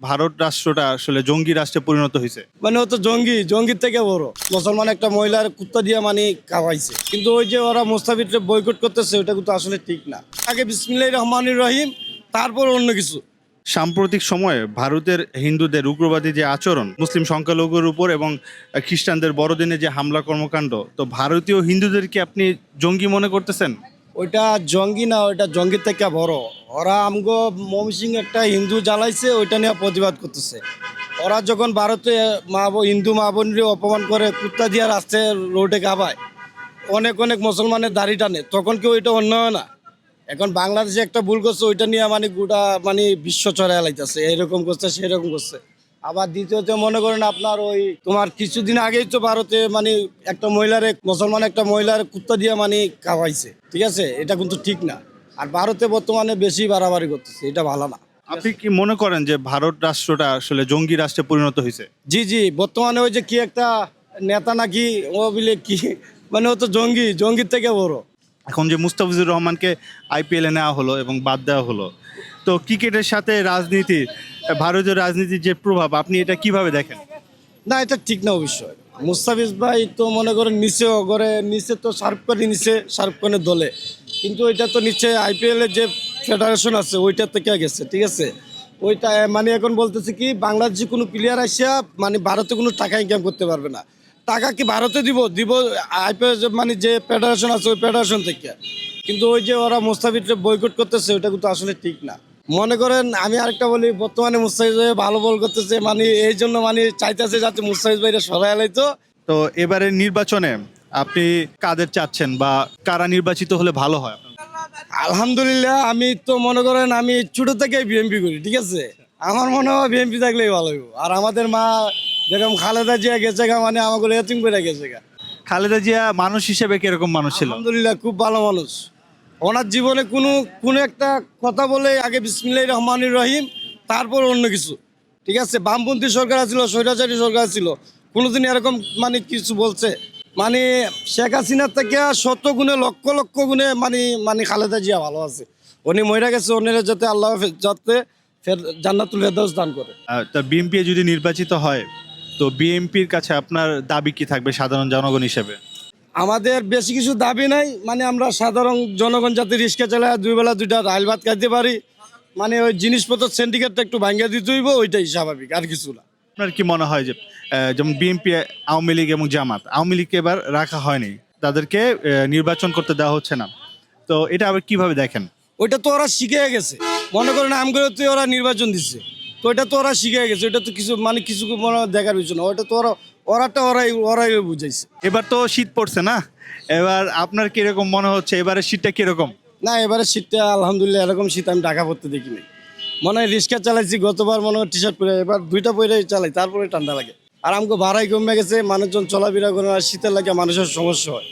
ভারত রাষ্ট্রটা আসলে জঙ্গি রাষ্ট্রে পরিণত হয়েছে। মানে ও তো জঙ্গির থেকে বড়। মুসলমান একটা মহিলার কুত্তা দিয়ে মানে খাওয়াইছে, কিন্তু ওই যে ওরা মুস্তাফিজকে বয়কট করতেছে ওটা কিন্তু আসলে ঠিক না। আগে বিসমিল্লাহির রহমানির রহিম, তারপর অন্য কিছু। সাম্প্রতিক সময়ে ভারতের হিন্দুদের উগ্রবাদী যে আচরণ, মুসলিম সংখ্যালঘুর উপর এবং খ্রিস্টানদের বড়দিনে যে হামলা কর্মকাণ্ড, তো ভারতীয় হিন্দুদেরকে আপনি জঙ্গি মনে করতেছেন? ওইটা জঙ্গি না, ওইটা জঙ্গির থেকে বড়। ওরা আমগো ময়মনসিংহ একটা হিন্দু জ্বালাইছে, ওইটা নিয়ে প্রতিবাদ করতেছে। ওরা যখন ভারতে হিন্দু মা বোনরে অপমান করে, কুত্তা দিয়ে রাস্তায় রোডে খাবায়, অনেক অনেক মুসলমানের দাড়ি টানে, তখন কি ওইটা অন্য হয় না? এখন বাংলাদেশে একটা ভুল করছে, ওইটা নিয়ে মানে গোটা মানে বিশ্ব চড়াই লাইতেছে, এরকম করছে সেরকম করছে। আবার দ্বিতীয়ত মনে করেন আপনার ওই তোমার কিছুদিন আগেই তো ভারতে মানে একটা মুসলমান একটা মহিলার কুত্তা দিয়ে মানে খাওয়াইছে, ঠিক আছে? এটা কিন্তু ঠিক না। আর ভারতে বর্তমানে বেশি বাড়াবাড়ি করতেছে, এটা ভালো না। আপনি কি মনে করেন যে ভারত রাষ্ট্রটা আসলে জঙ্গি রাষ্ট্রে পরিণত হয়েছে? জি জি, বর্তমানে ওই যে কি একটা নেতা নাকি ও বলে কি, মানে ও তো জঙ্গির থেকে বড়। এখন যে মুস্তাফিজুর রহমানকে আইপিএলে নেওয়া হলো এবং বাদ দেওয়া হলো, তো ক্রিকেটের সাথে রাজনীতি, ভারতীয় রাজনীতির যে প্রভাব, আপনি এটা কিভাবে দেখেন? না, এটা ঠিক না অবশ্যই। মুস্তাফিজ ভাই তো মনে করেন নিচে তো শাহরুখ খানের দলে, কিন্তু ওইটা তো নিচে আইপিএল এর যে ফেডারেশন আছে ওইটা থেকে গেছে, ঠিক আছে? ওইটা মানে এখন বলতেছে কি, বাংলাদেশে কোনো প্লেয়ার আসিয়া মানে ভারতে কোনো টাকা ইনকাম করতে পারবে না। টাকা কি ভারতে দিব আইপিএল মানে যে ফেডারেশন আছে ওই ফেডারেশন থেকে। কিন্তু ওই যে ওরা মুস্তাফিজকে বয়কট করতেছে ওটা কিন্তু আসলে ঠিক না। মনে করেন আমি আরেকটা বলি, বর্তমানে মুস্তাফিজ ভাই ভালো বল করতেছে, মানে এই জন্য মানে চাইতেছে যাতে মুস্তাফিজ ভাইরা সবাই এলাইতো। তো এবারের নির্বাচনে আপনি কাদের চাচ্ছেন বা কারা নির্বাচিত হলে ভালো হয়? আলহামদুলিল্লাহ, আমি তো মনে করেন আমি ছোট থেকেই বিএনপি করি, ঠিক আছে? আমার মনে হয় বিএনপি থাকলেই ভালো হইব। আর আমাদের মা যেরকম খালেদা জিয়া গেছে গা, মানে আমাকে এতিম করে গেছে গা। খালেদা জিয়া মানুষ হিসেবে কিরকম মানুষ ছিল? আলহামদুলিল্লাহ, খুব ভালো মানুষ। ওনার জীবনে কোনো একটা কথা বলে আগে বিসমিল্লাহির রহমানির রহিম, তারপর অন্য কিছু, ঠিক আছে? বামপন্থী সরকার ছিল, স্বৈরাচারী সরকার ছিল, কোনোদিন এরকম মানে কিছু বলছে? মানে শেখ হাসিনার থেকে 100 গুণে লক্ষ লক্ষ গুণে মানে মানে খালেদা জিয়া ভালো আছে। উনি মরে গেছে, ওনারা যাতে আল্লাহ যাতে জান্নাতুল ফেরদাউস দান করে। তা বিএনপি যদি নির্বাচিত হয়, তো বিএনপির কাছে আপনার দাবি কি থাকবে সাধারণ জনগণ হিসেবে? আমাদের বেশি কিছু দাবি নাই, মানে আমরা সাধারণ জনগণ যাতে রিক্সা চালায় 2 বেলা 2টা ডাল ভাত খাইতে পারি, মানে ওই জিনিসপত্র সিন্ডিকেটটা একটু ভাঙ্গা দিতে হইব, ওইটাই স্বাভাবিক, আর কিছু না। আপনার কি মনে হয় যে যেমন বিএনপি, আওয়ামী লীগ এবং জামাত, আওয়ামী লীগকে এবার রাখা হয়নি, তাদেরকে নির্বাচন করতে দেওয়া হচ্ছে না, তো এটা আবার কিভাবে দেখেন? ওইটা তো ওরা শিখে গেছে। মনে করেন আমগুলোতে ওরা নির্বাচন দিচ্ছে, তো ওইটা তো ওরা শিখে গেছে। ওইটা তো কিছু মানে কিছু মনে হয় দেখার বিষয় না। ওইটা তো ওরাই বুঝাইছে। এবার তো শীত পড়ছে না, এবার আপনার কিরকম মনে হচ্ছে এবারে শীতটা কিরকম? না, এবারে শীতটা আলহামদুলিল্লাহ এরকম শীত আমি ঢাকা পড়তে দেখিনি। মনে হয় রিক্সা চালাইছি গতবার, মনে হয় টি শার্ট পরে, এবার 2টা পরে চালাই, তারপরে ঠান্ডা লাগে। আর আমাকে ভাড়াই কমে গেছে, মানুষজন চলাফেরা করে, আর শীতের লাগে মানুষের সমস্যা হয়,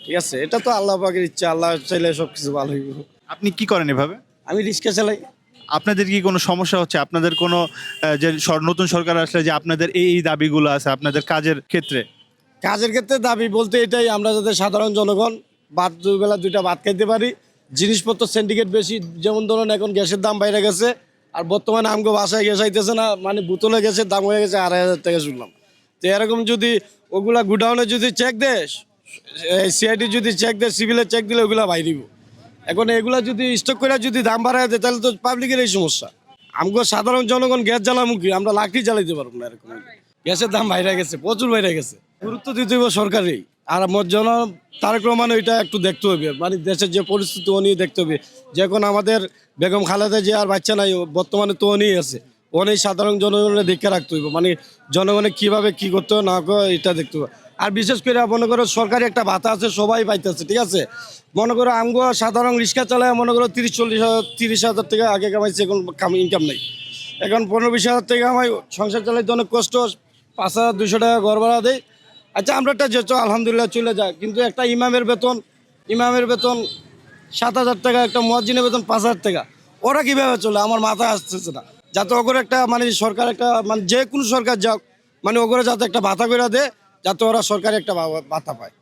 ঠিক আছে? এটা তো আল্লাহ পাকের ইচ্ছা, আল্লাহ চাইলে সব কিছু ভালো হইব। আপনি কি করেন এভাবে? আমি রিক্সা চালাই। আপনাদের কি কোনো সমস্যা হচ্ছে? আপনাদের কোনো যে নতুন সরকার আসলে যে আপনাদের এই দাবিগুলো আছে আপনাদের কাজের ক্ষেত্রে? কাজের ক্ষেত্রে দাবি বলতে এটাই, আমরা যাতে সাধারণ জনগণ 2 বেলা 2টা ভাত খাইতে পারি। জিনিসপত্র সিন্ডিকেট বেশি, যেমন ধরুন এখন গ্যাসের দাম বাইরে গেছে, আর বর্তমানে আমগো বাসায় গ্যাস আইতেছে না, মানে বোতলে গ্যাসের দাম হয়ে গেছে 2,500 টাকা শুনলাম। তো এরকম যদি ওগুলা গুডাউনে যদি চেক দেয়, সিআইডি যদি চেক দেয়, সিভিলে চেক দিলে ওগুলা বাইরিব। এখন এগুলা যদি স্টক করে যদি দাম বাড়ায় দেয়, তাহলে তো পাবলিকের এই সমস্যা। আমগো সাধারণ জনগণ গ্যাস জ্বালামুখী, আমরা লাকড়ি জ্বালাইতে পারবো না। এরকম গ্যাসের দাম বাইরে গেছে, প্রচুর বাইরে গেছে। গুরুত্ব দিতে হবে সরকারই। আর আমার তারেক রহমান ওইটা একটু দেখতে হবে, মানে দেশের যে পরিস্থিতি ও নিয়ে দেখতে হবে। যখন আমাদের বেগম খালেদা জিয়া আর বাচ্চা নাই, বর্তমানে তো উনিই আছে, উনি সাধারণ জনগণের দেখে রাখতে হবে, মানে জনগণের কিভাবে কি করতে হবে না করে এটা দেখতে হবে। আর বিশেষ করে মনে করো সরকারি একটা ভাতা আছে, সবাই পাইতেছে, ঠিক আছে? মনে করো আমগো সাধারণ রিক্সা চালায় মনে করো 30-40 হাজার টাকা আগে কামাইছে, এখন ইনকাম নেই। এখন 15-20 হাজার টাকা আমার সংসার চালাইতে অনেক কষ্ট। 5,200 টাকা ঘর ভাড়া দেয়। আচ্ছা, আমরা একটা যেত আলহামদুলিল্লাহ চলে যায়, কিন্তু একটা ইমামের বেতন 7,000 টাকা, একটা মুয়াজ্জিনের বেতন 5,000 টাকা। ওরা কীভাবে চলে আমার মাথায় আসতেছে না। যাতে ওগুলো একটা মানে সরকার একটা মানে যে কোনো সরকার যাক, মানে ওগুলো যাতে একটা ভাতা করে দেয়, যাতে ওরা সরকারি একটা ভাতা পায়।